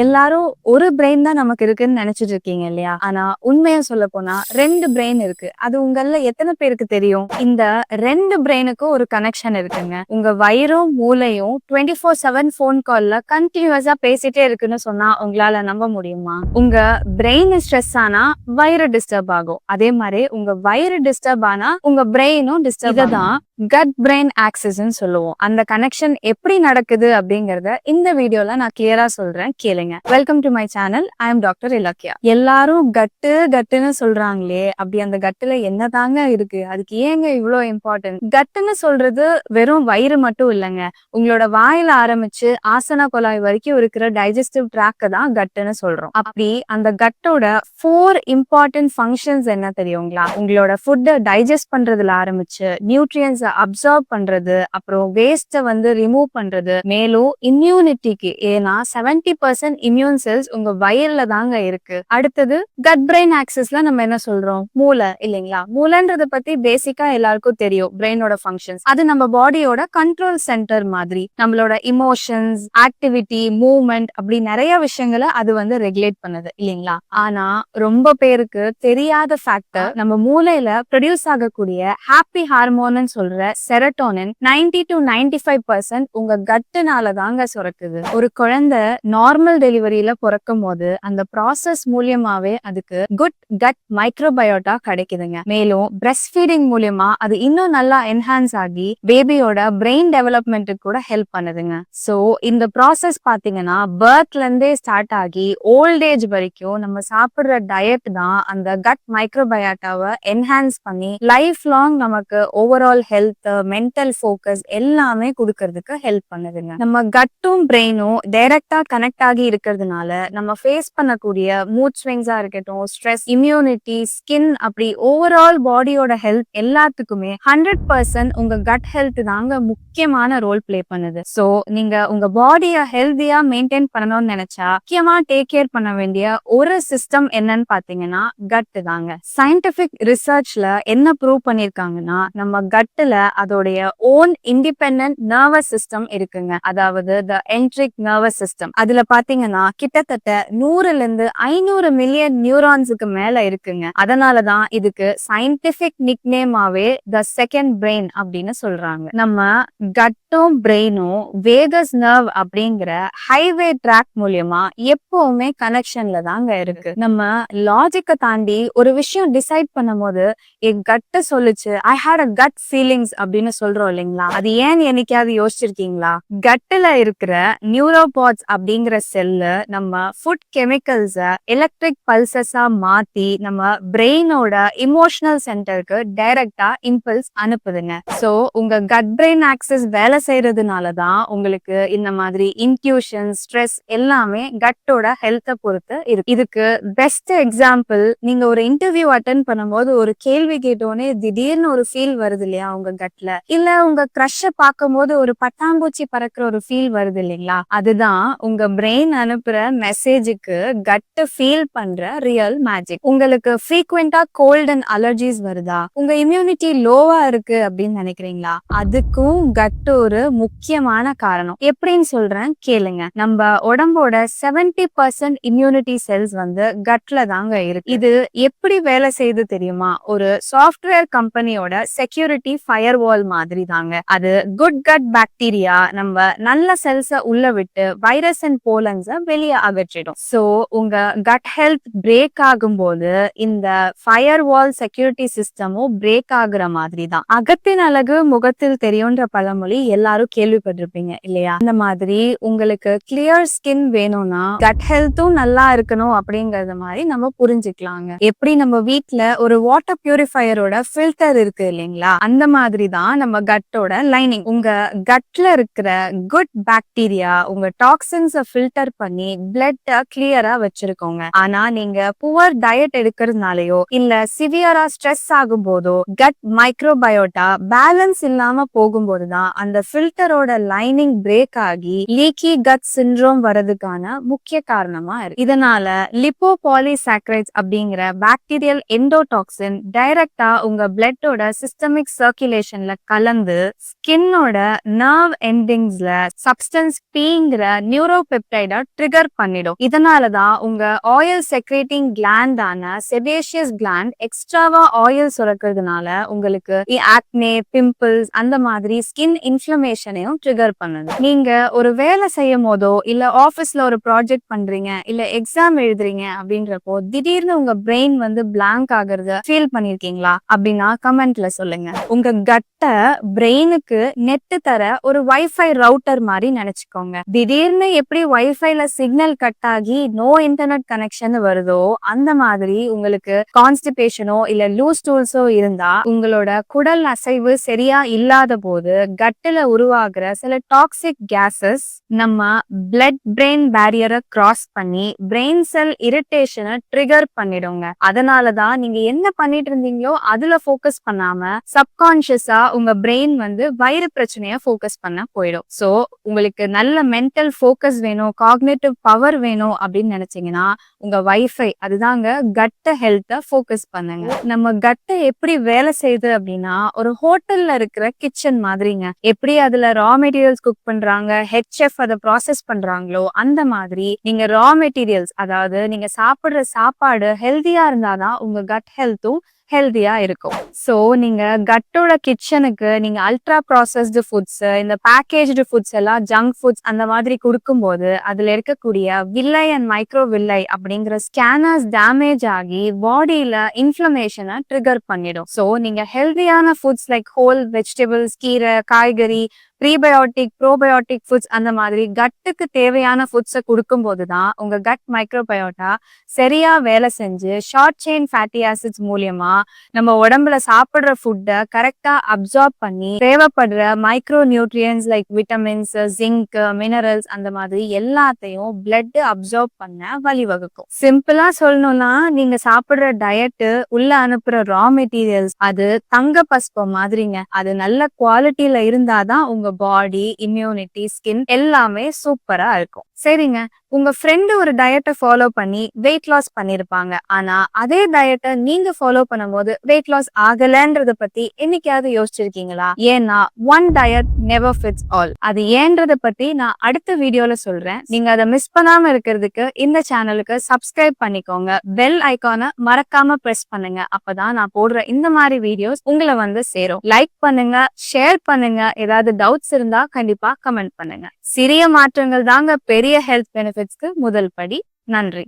எல்லாரும் ஒரு பிரெயின் தான் நமக்கு இருக்குன்னு நினைச்சிட்டு இருக்கீங்க இல்லையா? ஆனா உண்மையா சொல்ல போனா 2 பிரெயின் இருக்கு. அது உங்கள்ல எத்தனை பேருக்கு தெரியும்? இந்த 2 பிரெயினுக்கும் ஒரு கனெக்ஷன் இருக்குங்க. உங்க வயிறும் மூளையும் 24/7 ஃபோன் கால்ல கண்டினியூஸா பேசிட்டே இருக்குன்னு சொன்னா உங்களால நம்ப முடியுமா? உங்க பிரெயின் ஸ்ட்ரெஸ் ஆனா வயிறு டிஸ்டர்ப் ஆகும். அதே மாதிரி உங்க வயிறு டிஸ்டர்ப் ஆனா உங்க பிரெயினும் டிஸ்டர்ப் ஆகும். இததான் கட் பிரெயின் ஆக்சிஸ்ன்னு சொல்லுவோம். அந்த கனெக்ஷன் எப்படி நடக்குது அப்படிங்கறத இந்த வீடியோல நான் கிளியரா சொல்றேன், கேளுங்க. Welcome to my channel. I am doctor Ilakkiya. எல்லாரும் கட்டுன்னு சொல்றாங்களே, அப்படி அந்த கட்டுல என்னதாங்க இருக்கு? அதுக்கு ஏங்க இவ்வளோ இம்பார்ட்டன்ட்? கட்டுன்னு சொல்றது வெறும் வயிறு மட்டும் இல்லைங்க. உங்களோட வாயில ஆரம்பிச்சு ஆசன குழாய் வரைக்கும் இருக்கிற டைஜஸ்டிவ் ட்ராக்க தான் கட்டுன்னு சொல்றோம். அப்படி அந்த கட்டோட 4 இம்பார்ட்டன்ட் ஃபங்க்ஷன்ஸ் என்ன தெரியுங்களா? உங்களோட ஃபுட்டை டைஜஸ்ட் பண்றதுல ஆரம்பிச்சு நியூட்ரியன்ஸ் அப்சர்வ் பண்றது, அப்புறம் வேஸ்ட ரிமூவ் பண்றது, மேலும் இம்யூனிட்டிக்கு, ஏன்னா 70% இம்யூன் செல்ஸ் உங்க வயிறுல தாங்க இருக்கு. அடுத்தது கட் பிரெயின் ஆக்சிஸ்ல நம்ம என்ன சொல்றோம்? மூளை இல்லைங்களா? மூளைன்றத பத்தி பேசிக்கா எல்லாருக்கும் தெரியும். பிரெயினோட ஃபங்க்ஷன்ஸ் அது நம்ம பாடியோட கண்ட்ரோல் சென்டர் மாதிரி. நம்மளோட இமோஷன்ஸ், ஆக்டிவிட்டி, மூவ்மெண்ட் அப்படி நிறைய விஷயங்களை அது ரெகுலேட் பண்ணுது இல்லைங்களா? ஆனா ரொம்ப பேருக்கு தெரியாத ஃபேக்டர், நம்ம மூளையில ப்ரொடியூஸ் ஆகக்கூடிய ஹாப்பி ஹார்மோன் சொல்ற செரட்டோனின் 90 to 95% உங்க கட்டுனால தாங்க சுரக்குது. ஒரு குழந்தை நார்மல் டெலிவரியில பிறக்கும் போது அந்த ப்ராசஸ் மூலியமாவே அதுக்கு குட் கட் மைக்ரோபயோட்டா கிடைக்குதுங்க. மேலும் பிரஸ்ட் ஃபீடிங் மூலியமா அது இன்னும் நல்லா என்ஹான்ஸ் ஆகி பேபியோட பிரெயின் டெவலப்மெண்ட்டுக்கு கூட ஹெல்ப் பண்ணுதுங்க. சோ இந்த ப்ராசஸ் பாத்தீங்கன்னா பர்த்ல இருந்தே ஸ்டார்ட் ஆகி ஓல்ட் ஏஜ் வரைக்கும் நம்ம சாப்பிடுற டயட் தான் அந்த கட் மைக்ரோபயோட்டாவை என்ஹான்ஸ் பண்ணி லைஃப் லாங் நமக்கு ஓவரால் ஹெல்த், மென்டல் ஃபோக்கஸ் எல்லாமே கொடுக்கறதுக்கு ஹெல்ப் பண்ணுதுங்க. நம்ம கட்டும் பிரெயினும் டைரக்டா கனெக்ட் ஆகி இருக்கிறதுனால நம்ம ஃபேஸ் பண்ணக்கூடிய மூட் ஸ்விங்ஸா இருக்கட்டும், ஸ்ட்ரெஸ், இம்யூனிட்டி, ஸ்கின், அப்படி ஓவரால் பாடியோட ஹெல்த் எல்லாத்துக்குமே 100% உங்க கட் ஹெல்த் தாங்க முக்கியமான ரோல் பிளே பண்ணுது. சோ நீங்க உங்க பாடியை ஹெல்தியா மெயின்டைன் பண்ணணும்னு நினைச்சா முக்கியமா டேக் கேர் பண்ண வேண்டிய ஒரு சிஸ்டம் என்னன்னு பாத்தீங்கன்னா கட் தாங்க. சயின்டிபிக் ரிசர்ச்ல என்ன ப்ரூவ் பண்ணிருக்காங்கன்னா, நம்ம கட்டுல அதோடைய ஓன் இண்டிபெண்டன்ட் நர்வஸ் சிஸ்டம் இருக்குங்க. அதாவது த என்ட்ரிக் நர்வஸ் சிஸ்டம். அதுல பாத்தீங்கன்னா கிட்டத்தட்ட 100ல இருந்து 500 மில்லியன் நியூரான்ஸுக்கு மேல இருக்குங்க. அதனாலதான் இதுக்கு சயின்டிபிக் நிக் நேமாவே த செகண்ட் பிரெயின் அப்படின்னு சொல்றாங்க. நம்ம கட்டும் பிரெயினும் வேகஸ் நர்வ் அப்படிங்கிற ஹைவே ட்ராக் மூலியமா எப்பவுமே கனெக்ஷன்ல தாங்க இருக்கு. நம்ம லாஜிக்கை தாண்டி ஒரு விஷயம் டிசைட் பண்ணும் போது என் கட்டு சொல்லுச்சு, ஐ ஹேட் அ கட் ஃபீலிங்ஸ் அப்படின்னு சொல்றோம் இல்லைங்களா? அது ஏன் என்னைக்காவது யோசிச்சிருக்கீங்களா? கட்டுல இருக்கிற நியூரோபாட்ஸ் அப்படிங்கிற செல்லு நம்ம ஃபுட் கெமிக்கல்ஸ எலக்ட்ரிக் பல்சஸா மாத்தி நம்ம பிரெயினோட இமோஷனல் சென்டருக்கு டைரக்டா இம்பல்ஸ் அனுப்புதுங்க. சோ உங்க கட் பிரெயின் ஆக்சிஸ் வேலை செய்யறதுனாலதான் உங்களுக்கு இந்த மாதிரி இன்ட்யூஷன், ஸ்ட்ரெஸ் எல்லாமே கட்டோட ஹெல்த்தை பொறுத்து இருக்கு. இதுக்கு பெஸ்ட் எக்ஸாம்பிள், நீங்க ஒரு இன்டர்வியூ அட்டென்ட் பண்ணும்போது ஒரு கேள்வி கேட்டோன்னே திடீர்னு ஒரு ஃபீல் வருது இல்லையா உங்க கட்ல? இல்ல உங்க கிரஷ பார்க்கும்போது ஒரு பட்டாம்பூச்சி பறக்கிற ஒரு ஃபீல் வருது இல்லைங்களா? அதுதான் உங்க பிரெயின் அனுப்புற மெசேஜுக்கு கட் ஃபீல் பண்ற ரியல் மேஜிக். உங்களுக்கு ஃப்ரீக்வெண்டா கோல்ட் அண்ட் அலர்ஜிஸ் வருதா? உங்க இம்யூனிட்டி லோவா இருக்கு அப்படின்னு நினைக்கிறீங்களா? அதுக்கும் கட் ஒரு முக்கியமான காரணம். எப்படின்னு சொல்றேன் கேளுங்க. நம்ம உடம்போட 70% இம்யூனிட்டி செல்ஸ் கட்ல தாங்க இருக்கு. இது எப்படி வேலை செய்து தெரியுமா? ஒரு சாஃப்ட்வேர் கம்பெனியோட செக்யூரிட்டி ஃபயர் வால் மாதிரி தாங்க. அது குட் கட் பாக்டீரியா நம்ம நல்ல செல்ஸ உள்ள விட்டு வைரஸ் அண்ட் போலன்ஸ வெளியே அகற்றிடும். சோ உங்க கட் ஹெல்த் பிரேக் ஆகும்போது இந்த ஃபயர் வால் செக்யூரிட்டி சிஸ்டமும் பிரேக் ஆகுற மாதிரி தான். அகத்தின் அழகு முகத்தில் தெரியும்ன்ற பழமொழி எல்லாரும் கேள்விப்பட்டிருப்பீங்க இல்லையா? இந்த மாதிரி உங்களுக்கு கிளியர் ஸ்கின் வேணும்னா கட் ஹெல்த்தும் நல்லா இருக்கணும் அப்படிங்கறது மாதிரி நம்ம புரிஞ்சுக்கலாங்க. எப்படி நம்ம வீட்ல ஒரு வாட்டர் பியூரிஃபையரோட ஃபில்டர் இருக்கு இல்லைங்களா? அந்த மாதிரி தான் நம்ம கட்டோட லைனிங். உங்க கட்ல இருக்கிற குட் பாக்டீரியா உங்க டாக்ஸின்ஸை ஃபில்டர் பண்ணி பிளட்ட கிளியரா வச்சிருக்கோங்க. ஆனா நீங்க புவர் டயட் எடுக்கிறதுனாலயோ இல்ல சிவியரா ஸ்ட்ரெஸ் ஆகும் போதோ கட் மைக்ரோபயோட்டா பேலன்ஸ் இல்லாம போகும்போதுதான் அந்த ஃபில்டரோட லைனிங் பிரேக் ஆகி லீக்கி கட் சிண்ட்ரோம் வரதுக்கான முக்கிய காரணமா இருக்கு. இதனால லிப்போபாலிசாக்கரைட்ஸ் அப்படிங்கிற பாக்டீரியல் எண்டோடாக்சின் டைரக்டா உங்க பிளட்டோட சிஸ்டமிக் சர்க்குலேஷன்ல கலந்து ஸ்கின்னோட நர்வ் எண்டிங்ஸ்ல சப்ஸ்டன்ஸ் பீங்கிற நியூரோபெப்டைடா ட்ரிகர் பண்ணிடும். இதனாலதான் உங்க ஆயில் செக்ரேட்டிங் கிளாண்டான செபேஷியஸ் கிளாண்ட் எக்ஸ்ட்ராவா ஆயில் சுரக்கிறதுனால உங்களுக்கு ஆக்னே, பிம்பிள்ஸ் அந்த மாதிரி ஸ்கின் இன்ஃப்ளமேஷனையும் ட்ரிகர் பண்ணுது. நீங்க ஒரு வேலை செய்யும் போதோ இல்ல ஆபீஸ்ல ஒரு ப்ராஜெக்ட் பண்றீங்க இல்ல எக்ஸாம் எழுதுறீங்க அப்படின்றப்போ திடீர்னு உங்க பிரெயின் வந்து பிளாங்க் ஆகுறத ஃபீல் பண்ணிருக்கீங்களா அப்படின்னா கமெண்ட்ல சொல்லுங்க. உங்க கட்ட பிரெயினுக்கு நெட் தர ஒரு வைஃபை ரவுட்டர் மாதிரி நினைச்சுக்கோங்க. திடீர்னு எப்படி வைஃபைல சிக்னல் கட் ஆகி நோ இன்டர்நெட் கனெக்ஷன் வருதோ அந்த மாதிரி உங்களுக்கு கான்ஸ்டிபேஷனோ இல்ல லூஸ் டூல்ஸோ இருந்தா உங்களோட குடல் அசைவு சரியா இல்லாத போது கட்டுல உருவாகிற சில டாக்ஸிக் கேசஸ் நம்ம பிளட் பிரெயின் பேரியரை கிராஸ் பண்ணி பிரெயின் செல் இரிட்டேஷனை ட்ரிகர் பண்ணிடுங்க. அதனாலதான் நீங்க என்ன பண்ணிட்டு இருந்தீங்களோ அதுல போக்கஸ் பண்ணாம சப்கான்சியஸா உங்க பிரெயின் வந்து வயிறு பிரச்சனைய போக்கஸ் பண்ண போயிடும். சோ உங்களுக்கு நல்ல மென்டல் போக்கஸ் வேணும், காக்னிட்டிவ் பவர் வேணும் அப்படின்னு நினைச்சீங்கன்னா உங்க வைஃபை அதுதாங்க கட்ட ஹெல்த்தை போக்கஸ் பண்ணுங்க. நம்ம கட்டை எப்படி வேலை செய்யுது அப்படின்னா ஒரு ஹோட்டல்ல இருக்கிற கிச்சன் மாதிரிங்க. எப்படி அதுல ரா மெட்டீரியல்ஸ் குக் பண்றாங்க, ஹெட் செஃப் அதை ப்ராசஸ் பண்றாங்களோ அந்த மாதிரி நீங்க ரா மெட்டீரியல்ஸ் அதாவது நீங்க சாப்பிடுற சாப்பாடு ஹெல்தியா இருந்தாதான் உங்க கட் ஹெல்த்தும் ஹெல்தியா இருக்கும். சோ நீங்க கட்டோட கிச்சனுக்கு நீங்க அல்ட்ரா ப்ராசஸ்டு ஃபுட்ஸ், இந்த பேக்கேஜ்டு ஃபுட்ஸ் எல்லாம் ஜங்க் ஃபுட்ஸ் அந்த மாதிரி கொடுக்கும்போது அதுல இருக்கக்கூடிய வில்லை அண்ட் மைக்ரோ வில்லை அப்படிங்கிற ஸ்கேனர்ஸ் டேமேஜ் ஆகி பாடியில இன்ஃப்ளமேஷனை ட்ரிகர் பண்ணிடும். சோ நீங்க ஹெல்தியான ஃபுட்ஸ் லைக் ஹோல் வெஜிடபிள்ஸ், கீரை, காய்கறி, ப்ரீபயோட்டிக், ப்ரோபயோட்டிக் ஃபுட்ஸ் அந்த மாதிரி கட்டுக்கு தேவையான ஃபுட்ஸை கொடுக்கும் போதுதான் உங்க கட் மைக்ரோபயோட்டா சரியா வேலை செஞ்சு ஷார்ட் செயின் ஃபேட்டி ஆசிட்ஸ் மூலியமா நம்ம உடம்புல சாப்பிடுற ஃபுட்டை கரெக்டா அப்சார்ப் பண்ணி தேவைப்படுற micro nutrients like vitamins, zinc, minerals அந்த மாதிரி எல்லாத்தையும் பிளட் அப்சார்ப் பண்ண வழிவகுக்கும். சிம்பிளா சொல்லணும்னா நீங்க சாப்பிடுற டயட்டு உள்ள அனுப்புற ரா மெட்டீரியல்ஸ் அது தங்க பஸ்பம் மாதிரிங்க. அது நல்ல குவாலிட்டியில இருந்தாதான் உங்க பாடி, இம்யூனிட்டி, ஸ்கின் எல்லாமே சூப்பரா இருக்கும். சரிங்க, உங்க ஃப்ரெண்டு ஒரு டயட்டை ஃபாலோ பண்ணி வெயிட் லாஸ் பண்ணிருப்பாங்க. ஆனா அதே டயட்டை நீங்க ஃபாலோ பண்ணும்போது வெயிட் லாஸ் ஆகலன்றத பத்தி என்னைக்காவது யோசிச்சிருக்கீங்களா? ஏன்னா one diet never fits all. அது ஏன்றத பத்தி நான் அடுத்த வீடியோல சொல்றேன். நீங்க அதை மிஸ் பண்ணாம இருக்கிறதுக்கு இந்த சேனலுக்கு சப்ஸ்கிரைப் பண்ணிக்கோங்க. பெல் ஐகானை மறக்காம பிரஸ் பண்ணுங்க. அப்பதான் நான் போடுற இந்த மாதிரி வீடியோஸ் உங்களை வந்து சேரும். லைக் பண்ணுங்க, ஷேர் பண்ணுங்க. ஏதாவது டவுட்ஸ் இருந்தா கண்டிப்பா கமெண்ட் பண்ணுங்க. சிறிய மாற்றங்கள் தாங்க பெரிய ஹெல்த் பெனிஃபிட்ஸ்க்கு முதல் படி. நன்றி.